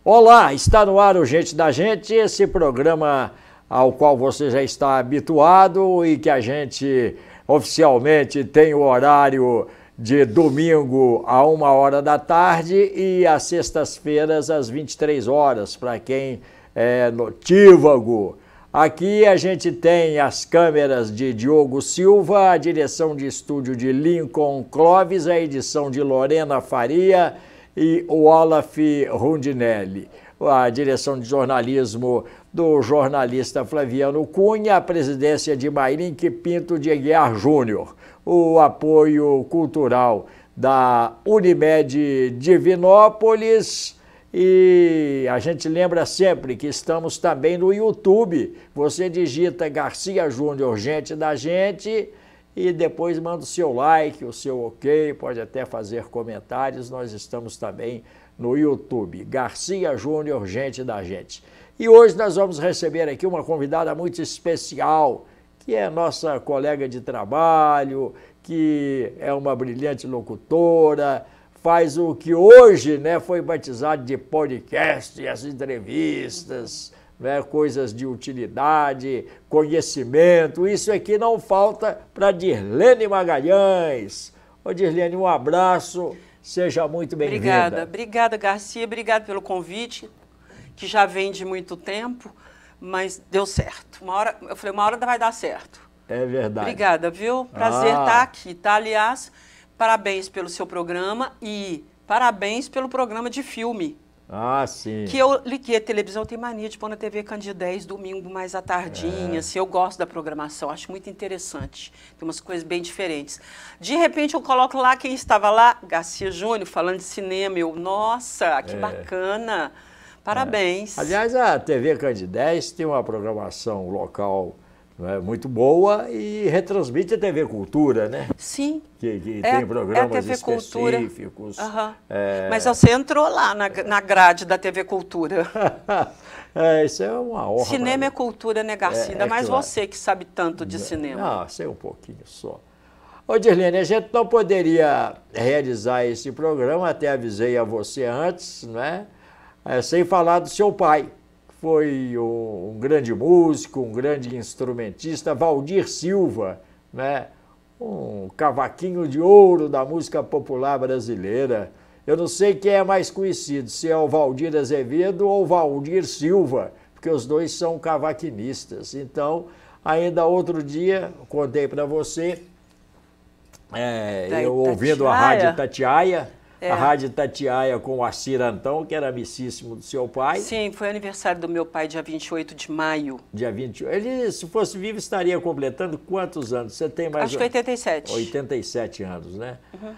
Olá, está no ar o Gente da Gente, esse programa ao qual você já está habituado e que a gente oficialmente tem o horário de domingo a 1h da tarde e às sextas-feiras às 23 horas, para quem é notívago. Aqui a gente tem as câmeras de Diogo Silva, a direção de estúdio de Lincoln Clóvis, a edição de Lorena Faria e o Olaf Rundinelli. A direção de jornalismo do jornalista Flaviano Cunha, a presidência de Mairink Pinto de Aguiar Júnior, o apoio cultural da Unimed Divinópolis. E a gente lembra sempre que estamos também no YouTube. Você digita Garcia Júnior, Gente da Gente, e depois manda o seu like, o seu ok, pode até fazer comentários. Nós estamos também no YouTube, Garcia Júnior, Gente da Gente. E hoje nós vamos receber aqui uma convidada muito especial, que é nossa colega de trabalho, que é uma brilhante locutora, faz o que hoje, né, foi batizado de podcast, as entrevistas, né, coisas de utilidade, conhecimento. Isso aqui não falta para Dirlene Magalhães. Ô Dirlene, um abraço, seja muito bem-vinda. Obrigada, Garcia, obrigada pelo convite, que já vem de muito tempo, mas deu certo. Eu falei, uma hora vai dar certo. É verdade. Obrigada, viu? Prazer estar aqui, tá? Aliás, parabéns pelo seu programa e parabéns pelo programa de filme. Ah, sim. Que eu liguei a televisão, eu tenho mania de pôr na TV Candidez, domingo mais à tardinha, assim, eu gosto da programação, acho muito interessante. Tem umas coisas bem diferentes. De repente eu coloco lá quem estava lá, Garcia Júnior, falando de cinema, nossa, que bacana, parabéns. Aliás, a TV Candidez tem uma programação local, né, muito boa e retransmite a TV Cultura, né? Sim. Que tem programas TV específicos. Cultura. Mas você entrou lá na grade da TV Cultura. Isso é uma honra. Cinema é cultura, né, Garcia? Ainda mais claro. Você que sabe tanto de cinema. Não, sei um pouquinho só. Ô, Dirlene, a gente não poderia realizar esse programa, até avisei a você antes, né? Sem falar do seu pai. Foi um grande músico, um grande instrumentista, Valdir Silva, né? Um cavaquinho de ouro da música popular brasileira. Eu não sei quem é mais conhecido, se é o Valdir Azevedo ou o Valdir Silva, porque os dois são cavaquinistas. Então, ainda outro dia, contei para você, eu ouvindo a Rádio Itatiaia, a Rádio Itatiaia com o Assir Antão, que era amicíssimo do seu pai. Sim, foi aniversário do meu pai, dia 28 de maio. Dia 28. Ele, se fosse vivo, estaria completando quantos anos? Você tem mais... Acho que 87. 87 anos, né? Uhum.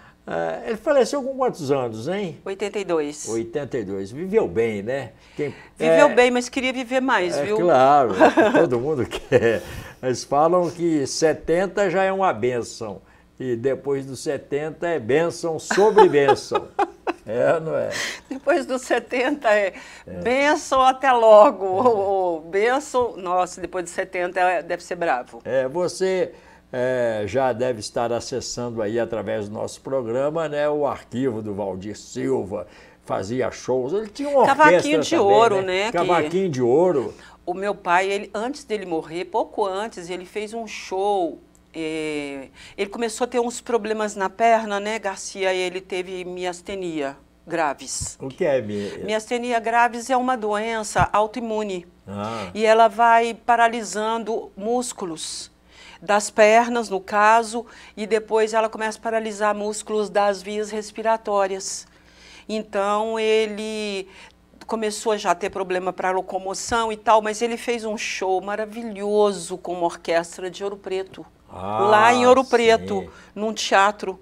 Ele faleceu com quantos anos, hein? 82. 82. Viveu bem, né? Viveu bem, mas queria viver mais, viu? Claro, todo mundo quer. Eles falam que 70 já é uma bênção. E depois dos 70 é bênção sobre bênção. Não é? Depois dos 70 bênção até logo. Ou bênção, nossa, depois dos 70 deve ser bravo. Você já deve estar acessando aí através do nosso programa, né, o arquivo do Valdir Silva, fazia shows. Ele tinha uma orquestra Cavaquinho de também, ouro, né? Cavaquinho de ouro. O meu pai, ele, antes dele morrer, pouco antes, ele fez um show. Ele começou a ter uns problemas na perna, né, Garcia? Ele teve miastenia graves. O que é miastenia graves? É uma doença autoimune. E ela vai paralisando músculos das pernas, no caso, e depois ela começa a paralisar músculos das vias respiratórias. Então, ele começou a já ter problema para locomoção e tal, mas ele fez um show maravilhoso com uma orquestra de Ouro Preto. Lá em Ouro Preto, num teatro.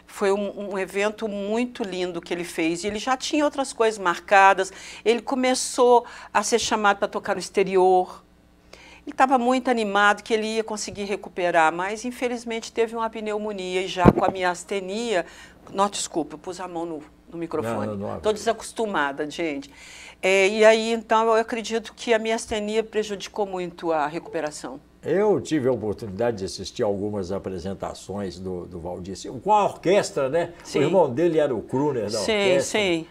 Foi um evento muito lindo que ele fez. E ele já tinha outras coisas marcadas. Ele começou a ser chamado para tocar no exterior. Ele estava muito animado que ele ia conseguir recuperar, mas infelizmente teve uma pneumonia e já com a miastenia... Não, desculpa, eu pus a mão no microfone. Estou desacostumada, gente. E aí, então, eu acredito que a miastenia prejudicou muito a recuperação. Eu tive a oportunidade de assistir algumas apresentações do Valdir Silva, com a orquestra, né? Sim. O irmão dele era o crooner da orquestra. Sim.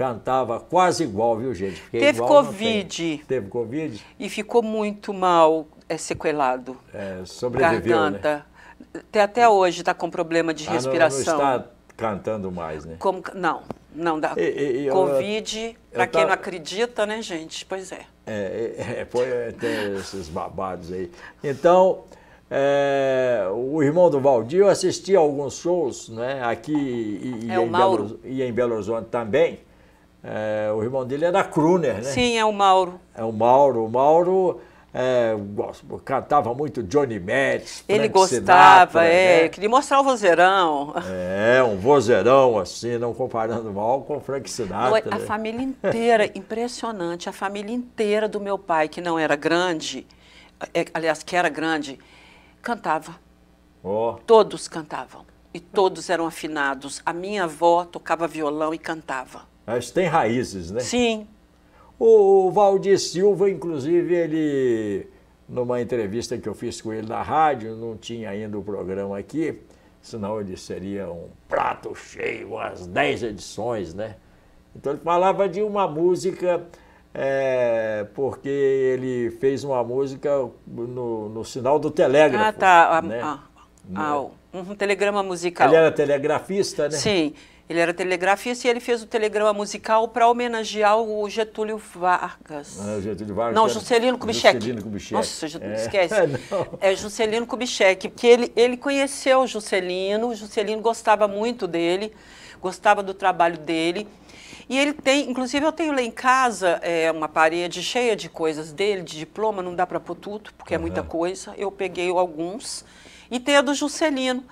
cantava quase igual, viu, gente? Porque teve igual Covid. Teve Covid? E ficou muito mal, sequelado. Sobreviveu, garganta. Né? Até hoje está com problema de respiração. Não está cantando mais, né? Não dá. Covid, para quem não acredita, né, gente? Pois é. Tem esses babados aí. Então, o irmão do Valdir, eu assisti a alguns shows, né? Aqui e em Belo Horizonte também. O irmão dele era crooner, né? Sim, é o Mauro. É o Mauro. O Mauro cantava muito Johnny Metz, ele Frank gostava, Sinatra, né? Queria mostrar o vozeirão. Um vozeirão assim, não comparando mal com o Frank Sinatra. A família inteira, impressionante, a família inteira do meu pai, que não era grande, aliás, que era grande, cantava. Todos cantavam. E todos eram afinados. A minha avó tocava violão e cantava. Mas tem raízes, né? Sim. O Valdir Silva, inclusive, ele, numa entrevista que eu fiz com ele na rádio, não tinha ainda o programa aqui, senão ele seria um prato cheio, umas 10 edições, né? Então ele falava de uma música, porque ele fez uma música no sinal do telégrafo. Ah, tá. Né? Um telegrama musical. Ele era telegrafista, né? Sim. Ele era telegrafista e ele fez o telegrama musical para homenagear o Getúlio Vargas. O Getúlio Vargas. Não, Juscelino Kubitschek. Juscelino Kubitschek. Nossa, esquece. É Juscelino Kubitschek, porque ele conheceu o Juscelino gostava muito dele, gostava do trabalho dele. E ele tem, inclusive eu tenho lá em casa uma parede cheia de coisas dele, de diploma, não dá para pôr tudo, porque é muita coisa. Eu peguei alguns. E tem a do Juscelino.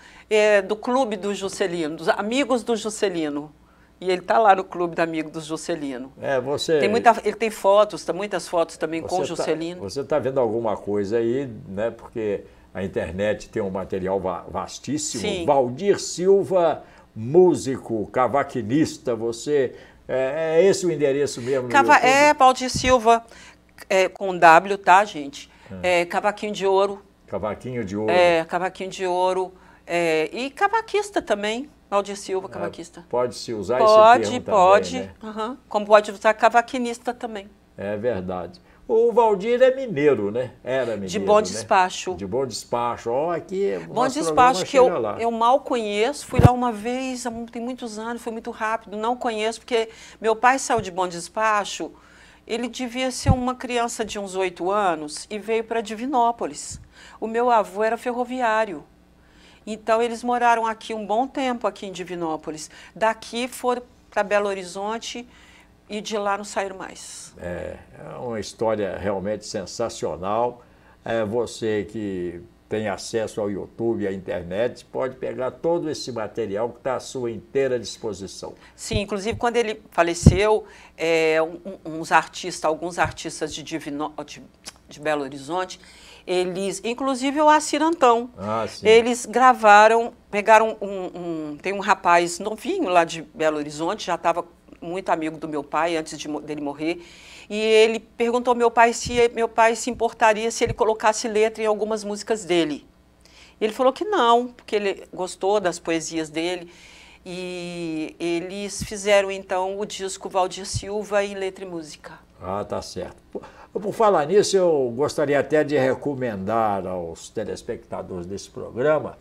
Do clube do Juscelino, dos amigos do Juscelino. E ele está lá no clube do amigo do Juscelino. Ele tem fotos, muitas fotos também com o Juscelino. Você está vendo alguma coisa aí, né? Porque a internet tem um material vastíssimo. Sim. Valdir Silva, músico, cavaquinista, é esse o endereço mesmo? Valdir Silva, com W, tá, gente? Cavaquinho de Ouro. Cavaquinho de Ouro. Cavaquinho de Ouro. E cavaquista também, Valdir Silva, cavaquista. Pode-se usar esse termo pode. Também, né? Uhum. Como pode usar cavaquinista também. É verdade. O Valdir é mineiro, né? Era mineiro, de Bom Despacho. De Bom Despacho. Aqui, Bom Despacho, que eu mal conheço. Fui lá uma vez, tem muitos anos, foi muito rápido. Não conheço, porque meu pai saiu de Bom Despacho. Ele devia ser uma criança de uns 8 anos e veio para Divinópolis. O meu avô era ferroviário. Então, eles moraram aqui um bom tempo, aqui em Divinópolis. Daqui foram para Belo Horizonte e de lá não saíram mais. É uma história realmente sensacional. Você que tem acesso ao YouTube e à internet pode pegar todo esse material que está à sua inteira disposição. Sim, inclusive quando ele faleceu, alguns artistas de Belo Horizonte, inclusive o Assir Antão, eles gravaram, pegaram tem um rapaz novinho lá de Belo Horizonte, já estava muito amigo do meu pai antes dele morrer, e ele perguntou ao meu pai se importaria se ele colocasse letra em algumas músicas dele. E ele falou que não, porque ele gostou das poesias dele, e eles fizeram então o disco Valdir Silva em letra e música. Tá certo. Por falar nisso, eu gostaria até de recomendar aos telespectadores desse programa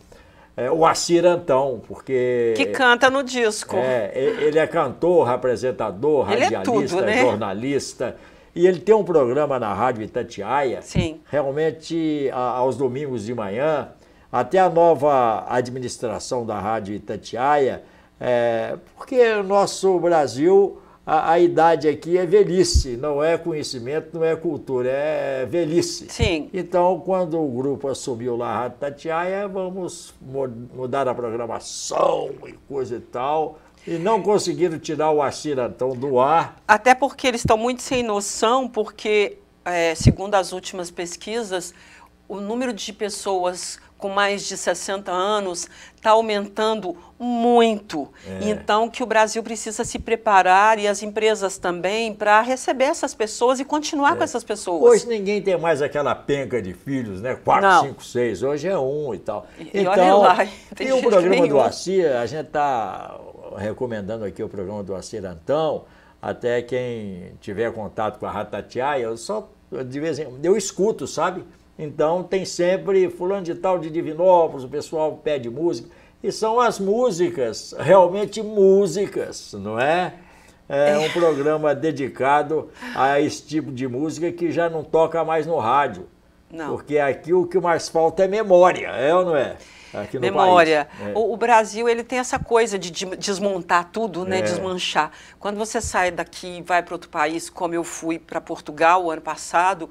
o Assir Antão, porque... Que canta no disco. Ele é cantor, apresentador, radialista, jornalista, e ele tem um programa na Rádio Itatiaia, Sim. Realmente aos domingos de manhã, até a nova administração da Rádio Itatiaia, porque o nosso Brasil... A idade aqui é velhice, não é conhecimento, não é cultura, é velhice. Sim. Então, quando o grupo assumiu lá a Rádio Itatiaia, vamos mudar a programação e coisa e tal. E não conseguiram tirar o Assir Antão do ar. Até porque eles estão muito sem noção, porque, segundo as últimas pesquisas, o número de pessoas com mais de 60 anos está aumentando muito. Então, que o Brasil precisa se preparar, e as empresas também, para receber essas pessoas e continuar com essas pessoas. Hoje ninguém tem mais aquela penca de filhos, né? 4, 5, 6. Hoje é 1 e tal. E olha lá, e o programa do Assir, a gente está recomendando aqui o programa do Assir Antão, Até quem tiver contato com a Rádio Itatiaia, de vez em quando, eu escuto, sabe? Então tem sempre fulano de tal de Divinópolis, o pessoal pede música. E são as músicas, realmente músicas, não é? É um programa dedicado a esse tipo de música que já não toca mais no rádio. Não. Porque aqui o que mais falta é memória, é ou não é? Aqui no memória. País. O Brasil, ele tem essa coisa de desmontar tudo, né? Desmanchar. Quando você sai daqui e vai para outro país, como eu fui para Portugal o ano passado,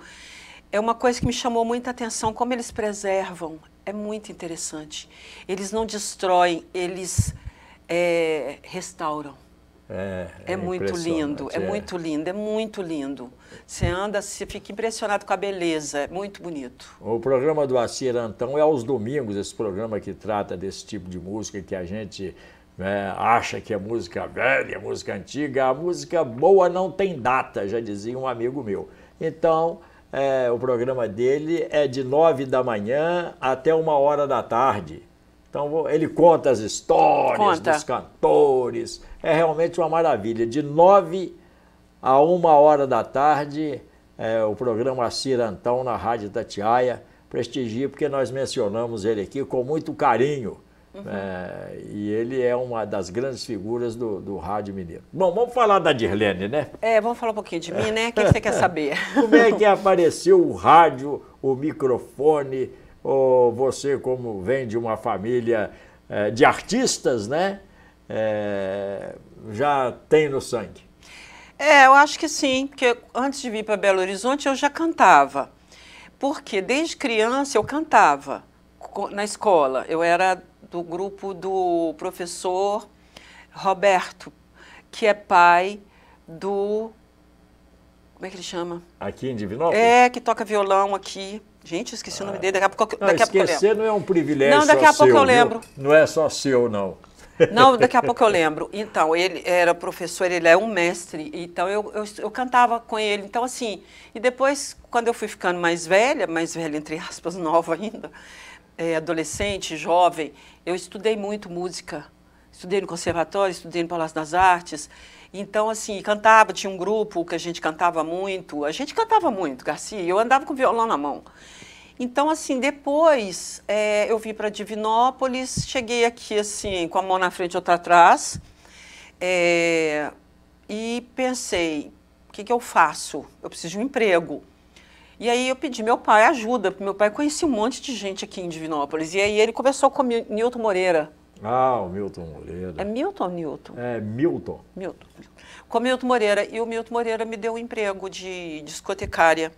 é uma coisa que me chamou muita atenção, como eles preservam. É muito interessante. Eles não destroem, eles restauram. É muito lindo, é muito lindo, é muito lindo. Você anda, você fica impressionado com a beleza, é muito bonito. O programa do Assir Antão é aos domingos, esse programa que trata desse tipo de música que a gente acha que é música velha, música antiga. A música boa não tem data, já dizia um amigo meu. Então, o programa dele é de 9 da manhã até 1h da tarde. Então, ele conta as histórias dos cantores. É realmente uma maravilha. De 9 a 1h da tarde, o programa Assir Antão na Rádio Itatiaia. Prestigia, porque nós mencionamos ele aqui com muito carinho. E ele é uma das grandes figuras do rádio mineiro. Bom, vamos falar da Dirlene, né? Vamos falar um pouquinho de mim, né? O que você quer saber? Como é que apareceu o rádio, o microfone? Ou você, como vem de uma família de artistas, né? Já tem no sangue? Eu acho que sim, porque antes de vir para Belo Horizonte eu já cantava. Porque desde criança eu cantava na escola. Eu era do grupo do professor Roberto, que é pai do... Como é que ele chama? Aqui em Divinópolis? Que toca violão aqui. Gente, eu esqueci o nome dele, daqui a pouco eu lembro. Esquecer não é um privilégio não, daqui a pouco eu lembro. Não é só seu, não. Não, daqui a pouco eu lembro. Então, ele era professor, ele é um mestre, então eu cantava com ele. Então, assim, e depois, quando eu fui ficando mais velha, entre aspas, nova ainda, adolescente, jovem, eu estudei muito música. Estudei no conservatório, estudei no Palácio das Artes. Então, assim, cantava, tinha um grupo que a gente cantava muito. A gente cantava muito, Garcia, eu andava com o violão na mão. Então, assim, depois eu vim para Divinópolis, cheguei aqui, assim, com a mão na frente e outra atrás, e pensei, o que eu faço? Eu preciso de um emprego. E aí eu pedi meu pai ajuda, porque meu pai conhecia um monte de gente aqui em Divinópolis. E aí ele conversou com o Nilton Moreira. Ah, o Milton Moreira. É Milton ou Nilton? É Milton. Milton. Com o Milton Moreira. E o Milton Moreira me deu um emprego de discotecária.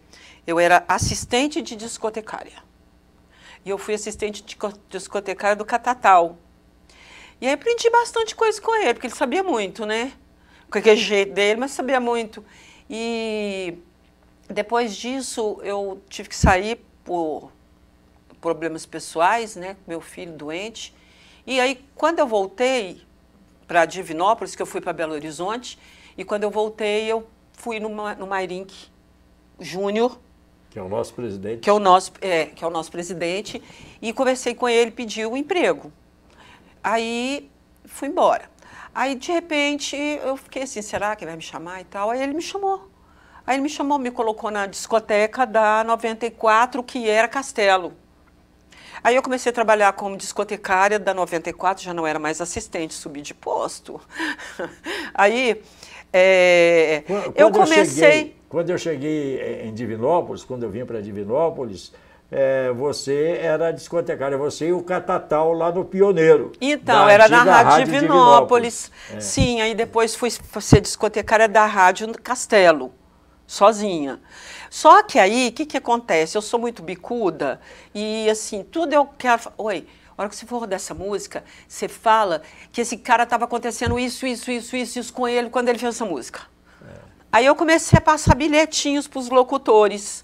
Eu era assistente de discotecária. E eu fui assistente de discotecária do Catatal. E aí aprendi bastante coisa com ele, porque ele sabia muito, né? Com aquele jeito dele, mas sabia muito. E depois disso, eu tive que sair por problemas pessoais, né? Meu filho doente. E aí, quando eu voltei para Divinópolis, que eu fui para Belo Horizonte, e quando eu voltei, eu fui no Mairink Júnior. Que é o nosso presidente. Que é o nosso presidente. E conversei com ele, pedi um emprego. Aí, fui embora. Aí, de repente, eu fiquei assim, será que ele vai me chamar e tal? Aí ele me chamou. Aí ele me chamou, me colocou na discoteca da 94, que era Castelo. Aí eu comecei a trabalhar como discotecária da 94, já não era mais assistente, subi de posto. Aí eu comecei... Quando eu cheguei em Divinópolis, quando eu vim para Divinópolis, você era discotecária, você e o Catatal lá no Pioneiro. Então, era na Rádio Divinópolis. Sim, aí depois fui ser discotecária da Rádio Castelo, sozinha. Só que aí, o que acontece? Eu sou muito bicuda e, assim, tudo eu quero... Oi, a hora que você for dessa música, você fala que esse cara estava acontecendo isso com ele quando ele fez essa música. Aí eu comecei a passar bilhetinhos para os locutores.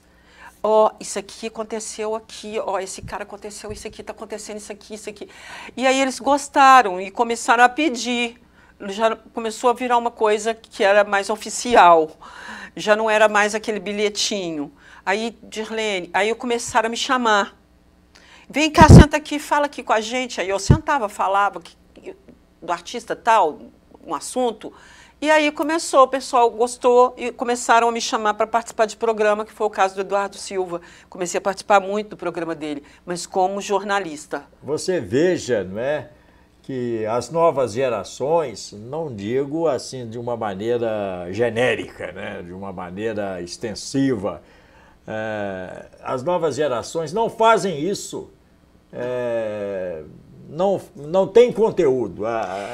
Isso aqui aconteceu aqui, esse cara aconteceu isso aqui, está acontecendo isso aqui. E aí eles gostaram e começaram a pedir. Já começou a virar uma coisa que era mais oficial. Já não era mais aquele bilhetinho. Aí, Dirlene, aí começaram a me chamar. Vem cá, senta aqui, fala aqui com a gente. Aí eu sentava, falava do artista tal, um assunto, E aí começou, o pessoal gostou e começaram a me chamar para participar de programa, que foi o caso do Eduardo Silva. Comecei a participar muito do programa dele, mas como jornalista. Você veja, não é, que as novas gerações, não digo assim de uma maneira genérica, né, de uma maneira extensiva, as novas gerações não fazem isso. Não tem conteúdo.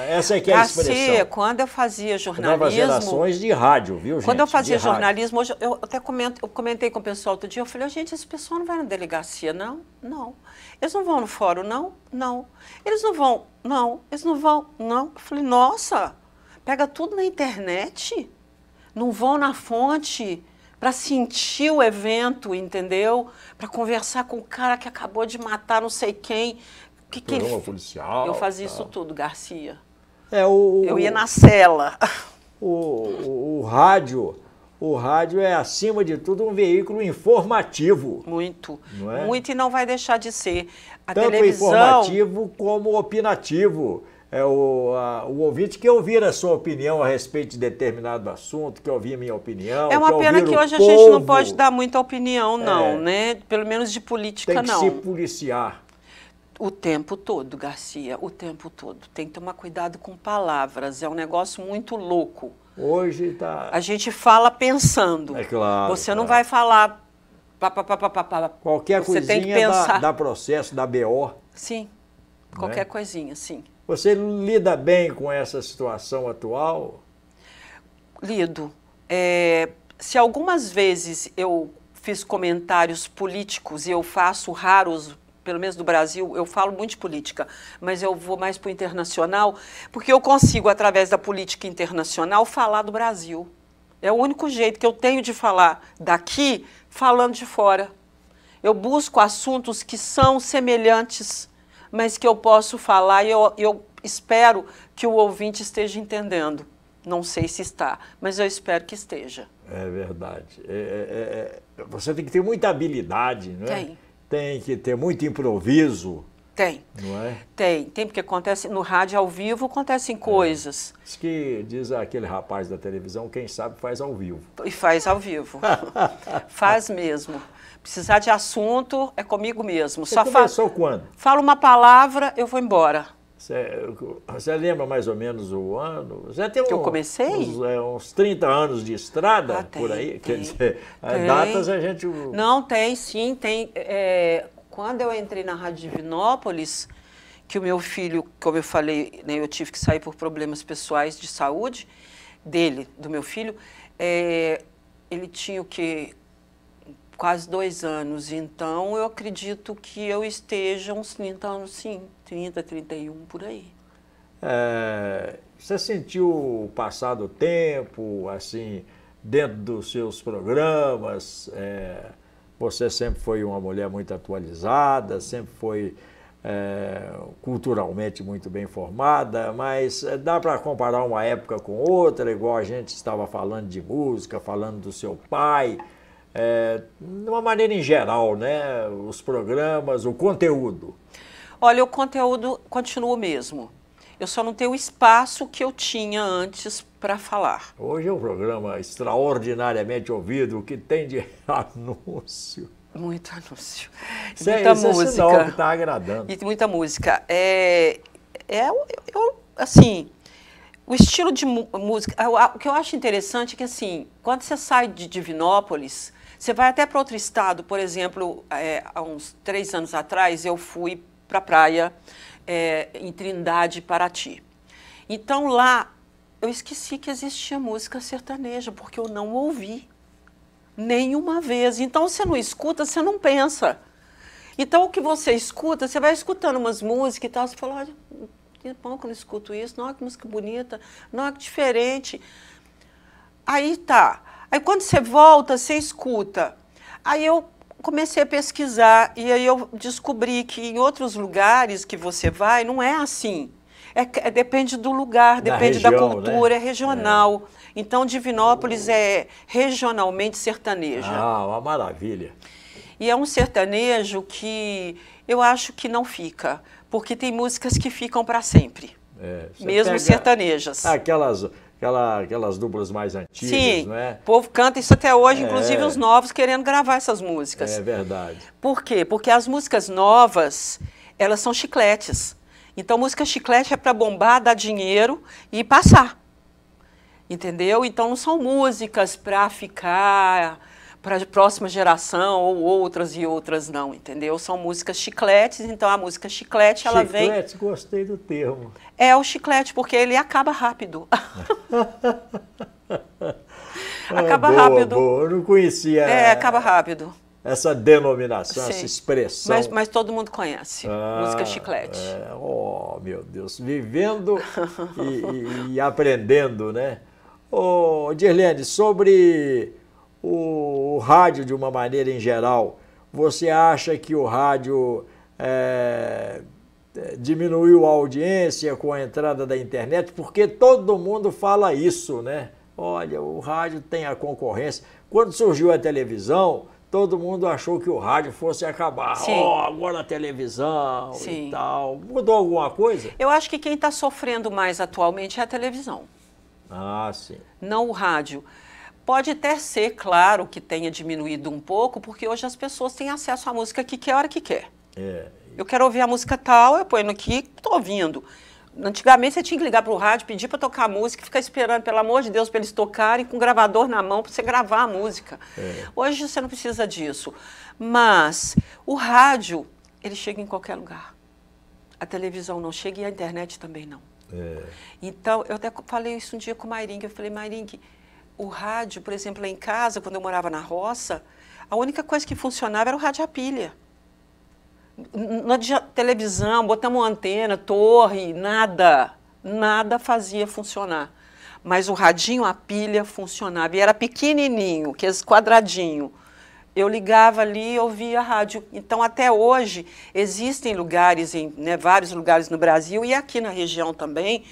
Essa é que é a expressão. Quando eu fazia jornalismo... Novas gerações de rádio, viu, gente? Quando eu fazia jornalismo, hoje eu até comentei com o pessoal outro dia, eu falei, gente, esse pessoal não vai na delegacia, não? Não. Eles não vão no fórum, não? Não. Eles não vão? Não. Eles não vão? Não. Eu falei, nossa, pega tudo na internet, não vão na fonte para sentir o evento, entendeu? Para conversar com o cara que acabou de matar não sei quem... Programa policial. Eu fazia isso tudo, Garcia. Eu ia na cela. O rádio é, acima de tudo, um veículo informativo. Muito. Não é? Muito, e não vai deixar de ser. A Tanto televisão... informativo como opinativo. O ouvinte quer ouvir a sua opinião a respeito de determinado assunto, quer ouvir a minha opinião. É uma pena que hoje a gente não pode dar muita opinião, não, né? Pelo menos de política, não. Tem que se policiar. O tempo todo, Garcia, o tempo todo. Tem que tomar cuidado com palavras, é um negócio muito louco. Hoje tá... A gente fala pensando. É claro. Você não vai falar... Qualquer você coisinha tem que pensar. dá processo, dá BO. Sim, qualquer coisinha, sim. Você lida bem com essa situação atual? Lido. Se algumas vezes eu fiz comentários políticos e eu faço raros, pelo menos do Brasil, eu falo muito de política, mas eu vou mais para o internacional, porque eu consigo, através da política internacional, falar do Brasil. É o único jeito que eu tenho de falar daqui, falando de fora. Eu busco assuntos que são semelhantes, mas que eu posso falar e eu espero que o ouvinte esteja entendendo. Não sei se está, mas eu espero que esteja. É verdade. Você tem que ter muita habilidade, não é? Tem que ter muito improviso. Tem. Não é? Tem, porque acontece no rádio ao vivo, acontecem coisas. Diz aquele rapaz da televisão, quem sabe faz ao vivo. E faz ao vivo. Faz mesmo. Precisar de assunto é comigo mesmo. Você começou quando? Falo uma palavra, eu vou embora. Você lembra mais ou menos o ano? Você tem que eu comecei? Uns 30 anos de estrada, por aí? Quer dizer, datas a gente... Não, tem sim, tem. Quando eu entrei na Rádio Divinópolis, que o meu filho, como eu falei, né, eu tive que sair por problemas pessoais de saúde do meu filho, ele tinha o quê? Quase 2 anos, então eu acredito que eu esteja uns 30 anos, sim, 30, 31, por aí. Você sentiu passar do tempo, assim, dentro dos seus programas? Você sempre foi uma mulher muito atualizada, sempre foi culturalmente muito bem formada, mas dá para comparar uma época com outra, igual a gente estava falando de música, falando do seu pai... de uma maneira em geral, né? Os programas, o conteúdo. Olha, o conteúdo continua o mesmo. Eu só não tenho o espaço que eu tinha antes para falar. Hoje é um programa extraordinariamente ouvido, o que tem de anúncio. Muito anúncio. Muita música. É sinal que está agradando. E muita música. Assim... O estilo de música, o que eu acho interessante é que, assim, quando você sai de Divinópolis, você vai até para outro estado. Por exemplo, há uns 3 anos atrás, eu fui para a praia em Trindade, Paraty. Então, lá, eu esqueci que existia música sertaneja, porque eu não ouvi nenhuma vez. Então, você não escuta, você não pensa. Então, o que você escuta, você vai escutando umas músicas e tal, você fala, olha... Que bom que eu não escuto isso, não, que música bonita, não, que diferente. Aí tá. Aí quando você volta, você escuta. Aí eu comecei a pesquisar e aí eu descobri que em outros lugares que você vai, não é assim. Depende do lugar, depende da cultura, né? É regional. Então, Divinópolis é regionalmente sertaneja. Ah, uma maravilha. E é um sertanejo que eu acho que não fica. Porque tem músicas que ficam para sempre, mesmo sertanejas. Aquelas aquelas duplas mais antigas, Sim, não é? O povo canta isso até hoje, inclusive os novos querendo gravar essas músicas. É verdade. Por quê? Porque as músicas novas, elas são chicletes. Então, música chiclete é para bombar, dar dinheiro e passar. Entendeu? Então, não são músicas para ficar para a próxima geração ou outras e outras não, entendeu? São músicas chicletes, então a música chiclete, ela vem... Chiclete, gostei do termo. É o chiclete, porque ele acaba rápido. Acaba boa, rápido. Boa. Eu não conhecia acaba rápido. Essa denominação, Sim. essa expressão. Mas todo mundo conhece, música chiclete. Oh, meu Deus, vivendo e aprendendo, né? Ô, Dirlene, sobre o rádio de uma maneira em geral, você acha que o rádio diminuiu a audiência com a entrada da internet? Porque todo mundo fala isso, né? Olha, o rádio tem a concorrência. Quando surgiu a televisão, todo mundo achou que o rádio fosse acabar. Agora a televisão Sim. E tal. Mudou alguma coisa? Eu acho que quem está sofrendo mais atualmente é a televisão. Ah, sim. Não o rádio. Pode até ser, claro, que tenha diminuído um pouco, porque hoje as pessoas têm acesso à música que quer, a hora que quer. Eu quero ouvir a música tal, eu ponho aqui, estou ouvindo. Antigamente você tinha que ligar para o rádio, pedir para tocar a música, ficar esperando, pelo amor de Deus, para eles tocarem com o gravador na mão para você gravar a música. Hoje você não precisa disso. Mas o rádio, ele chega em qualquer lugar. A televisão não chega e a internet também não. Então, eu até falei isso um dia com o Mairingue. Eu falei, Mairingue, o rádio, por exemplo, lá em casa, quando eu morava na roça, a única coisa que funcionava era o rádio a pilha. Na televisão, botamos uma antena, torre, nada fazia funcionar. Mas o radinho a pilha funcionava. E era pequenininho, que esse quadradinho. Eu ligava ali e ouvia a rádio. Então, até hoje, existem lugares, vários lugares no Brasil e aqui na região também,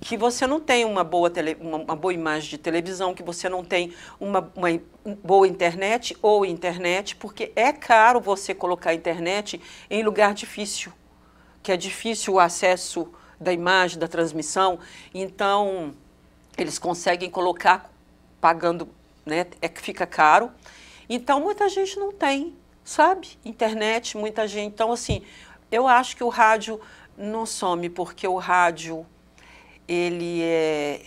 que você não tem uma boa imagem de televisão, que você não tem uma boa internet ou internet, porque é caro você colocar a internet em lugar difícil, que é difícil o acesso da imagem, da transmissão. Então, eles conseguem colocar pagando, né, que fica caro. Então, muita gente não tem, sabe? Internet, muita gente. Então, assim, eu acho que o rádio não some, porque o rádio, ele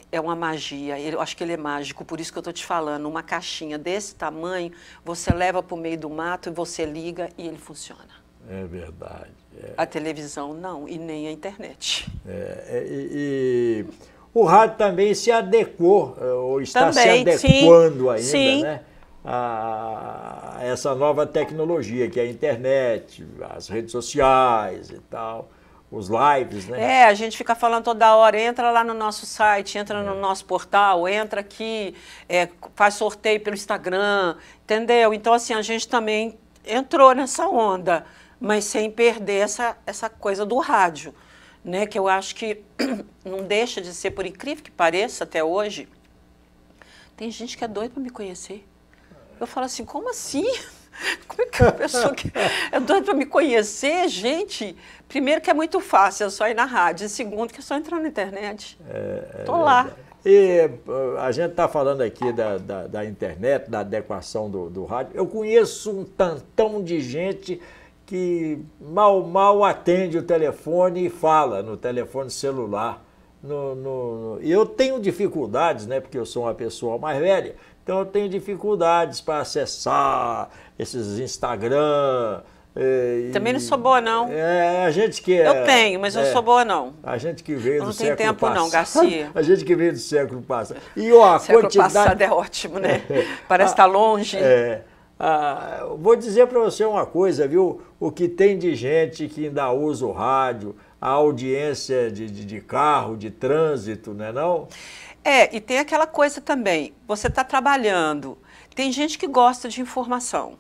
é uma magia. Eu acho que ele é mágico, por isso que eu estou te falando. Uma caixinha desse tamanho, você leva para o meio do mato e você liga e ele funciona. É verdade. A televisão não, e nem a internet. E o rádio também se adequou, ou está também, se adequando ainda, sim. Né? A essa nova tecnologia, que é a internet, as redes sociais e tal, os lives, né? A gente fica falando toda hora, entra lá no nosso site, entra no nosso portal, entra aqui, faz sorteio pelo Instagram, entendeu? Então, assim, a gente também entrou nessa onda, mas sem perder essa coisa do rádio, né? Que eu acho que não deixa de ser, por incrível que pareça, até hoje, tem gente que é doida para me conhecer. Eu falo assim, como assim? Como é que a pessoa que é doida para me conhecer, gente? Primeiro que é muito fácil, é só ir na rádio. E segundo que é só entrar na internet. Estou lá. E a gente está falando aqui da internet, da adequação do rádio. Eu conheço um tantão de gente que mal atende o telefone e fala no telefone celular. E eu tenho dificuldades, né? Porque eu sou uma pessoa mais velha. Então, eu tenho dificuldades para acessar esses Instagram. Também não sou boa, não. A gente que eu tenho, mas eu não sou boa, não. A gente que veio do século passado. Não tem tempo, não, Garcia. A gente que veio do século passado. E a século passado é ótimo, né? Parece estar longe. Vou dizer para você uma coisa, viu? O que tem de gente que ainda usa o rádio, a audiência de carro, de trânsito, não é não? E tem aquela coisa também, você está trabalhando, tem gente que gosta de informação.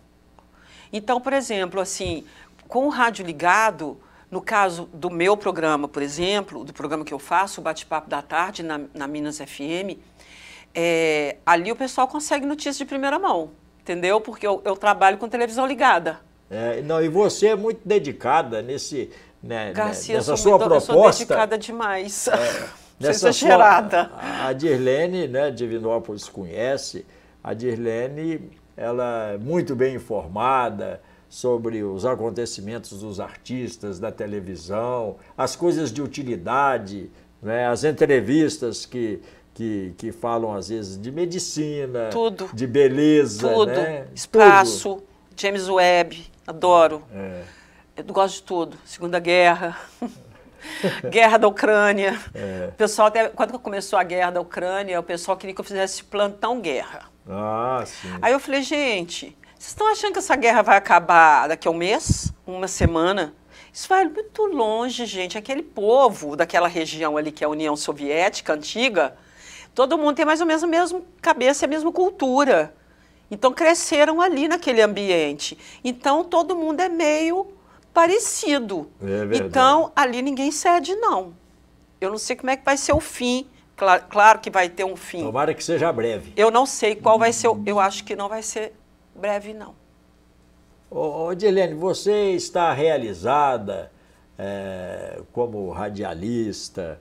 Então, por exemplo, assim, com o rádio ligado, no caso do meu programa, por exemplo, do programa que eu faço, o Bate-Papo da Tarde, na Minas FM, ali o pessoal consegue notícias de primeira mão, entendeu? Porque eu trabalho com televisão ligada. E você é muito dedicada Garcia, nessa sua proposta. eu sou dedicada demais. exagerada. A Dirlene, né, Divinópolis conhece, a Dirlene, ela é muito bem informada sobre os acontecimentos dos artistas, da televisão, as coisas de utilidade, né, as entrevistas que falam, às vezes, de medicina, tudo, de beleza. Tudo, né? espaço, tudo. James Webb, adoro. É. Eu gosto de tudo. Segunda Guerra, Guerra da Ucrânia. O pessoal, até quando começou a Guerra da Ucrânia, o pessoal queria que eu fizesse plantão guerra. Ah, sim. Aí eu falei, gente, vocês estão achando que essa guerra vai acabar daqui a um mês? Uma semana? Isso vai muito longe, gente. Aquele povo daquela região ali, que é a União Soviética antiga, todo mundo tem mais ou menos a mesma cabeça, a mesma cultura. Então, cresceram ali naquele ambiente. Então, todo mundo é meio parecido. Então, ali ninguém cede, não. Eu não sei como é que vai ser o fim. Claro que vai ter um fim. Tomara que seja breve. Eu não sei qual vai ser. Eu acho que não vai ser breve, não. Ô, Dirlene, você está realizada como radialista,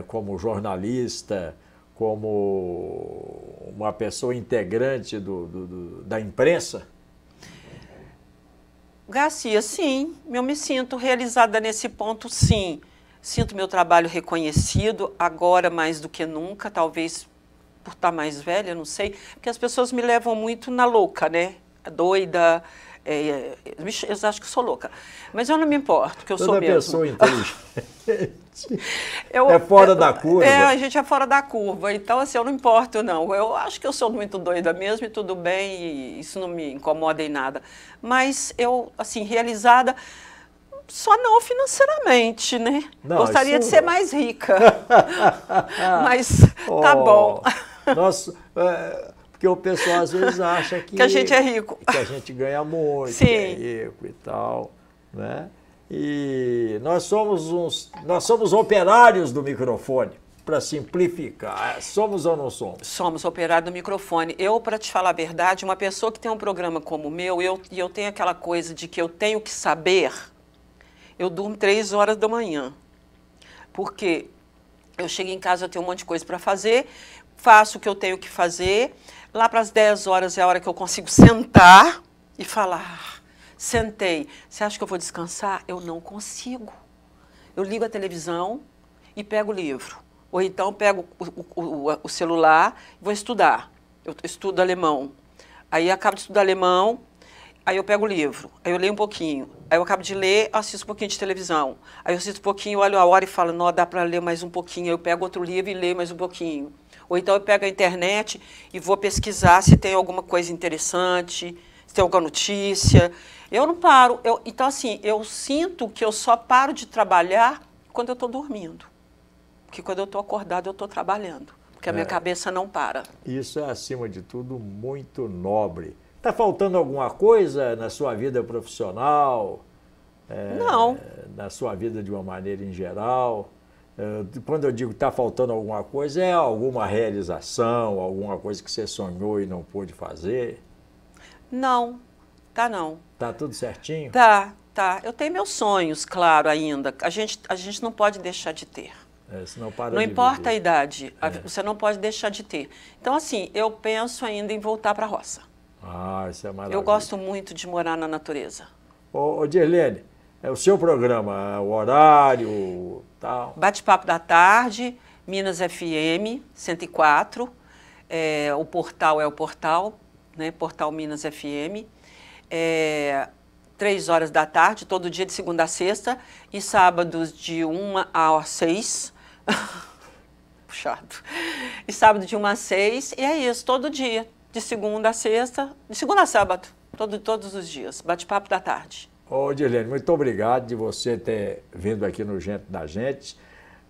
como jornalista, como uma pessoa integrante da imprensa? Garcia, sim. Eu me sinto realizada nesse ponto, sim. Sinto meu trabalho reconhecido, agora mais do que nunca, talvez por estar mais velha, não sei, porque as pessoas me levam muito na louca, né? Doida, eu acho que sou louca. Mas eu não me importo, porque eu sou mesmo. Toda pessoa inteligente é fora da curva. A gente é fora da curva, então assim, eu não importo, não. Eu acho que eu sou muito doida mesmo e tudo bem, e isso não me incomoda em nada. Mas eu, assim, realizada... Só não financeiramente, né? Não, gostaria de ser mais rica. Mas tá bom. Porque o pessoal às vezes acha que a gente é rico. Que a gente ganha muito, sim, que é rico e tal, né? E nós somos operários do microfone, para simplificar. Somos ou não somos? Somos operários do microfone. Eu, para te falar a verdade, uma pessoa que tem um programa como o meu, e eu tenho aquela coisa de que eu tenho que saber... Eu durmo 3 horas da manhã, porque eu chego em casa, eu tenho um monte de coisa para fazer, faço o que eu tenho que fazer, lá para as 10 horas é a hora que eu consigo sentar e falar, sentei, você acha que eu vou descansar? Eu não consigo. Eu ligo a televisão e pego o livro, ou então pego o celular e vou estudar. Eu estudo alemão, aí acabo de estudar alemão, aí eu pego o livro, aí eu leio um pouquinho, aí eu acabo de ler, assisto um pouquinho de televisão, aí eu assisto um pouquinho, olho a hora e falo, não, dá para ler mais um pouquinho, aí eu pego outro livro e leio mais um pouquinho. Ou então eu pego a internet e vou pesquisar se tem alguma coisa interessante, se tem alguma notícia. Eu não paro. Então, assim, eu sinto que eu só paro de trabalhar quando eu estou dormindo. Porque quando eu estou acordado, eu estou trabalhando. Porque a minha cabeça não para. Isso é, acima de tudo, muito nobre. Está faltando alguma coisa na sua vida profissional? Não. Na sua vida de uma maneira em geral? Quando eu digo que está faltando alguma coisa, é alguma realização, alguma coisa que você sonhou e não pôde fazer? Não, tá não. Tá tudo certinho? Tá. Eu tenho meus sonhos, claro, ainda. A gente não pode deixar de ter. Senão para não importa a idade, você não pode deixar de ter. Então, assim, eu penso ainda em voltar para a roça. Ah, isso é maravilhoso. Eu gosto muito de morar na natureza. Ô Dirlene, é o seu programa, o horário, tal? Bate-papo da tarde, Minas FM 104, o portal é o portal, né, Portal Minas FM, 3 horas da tarde, todo dia de segunda a sexta, e sábados de 1 às 6. Puxado. E sábado de 1 às 6, e é isso, todo dia. De segunda a sexta, de segunda a sábado, todos os dias, bate-papo da tarde. Ô, Dirlene, muito obrigado de você ter vindo aqui no Gente da Gente.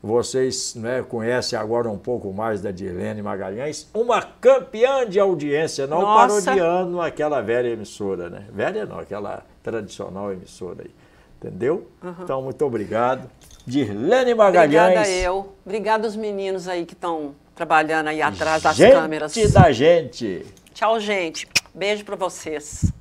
Vocês, né, conhecem agora um pouco mais da Dirlene Magalhães, uma campeã de audiência, não parodiando aquela velha emissora, né? Velha não, aquela tradicional emissora aí, entendeu? Então, muito obrigado. Dirlene Magalhães. Obrigada eu. Obrigada os meninos aí que estão trabalhando aí atrás das câmeras. Gente da Gente. Tchau, gente. Beijo para vocês.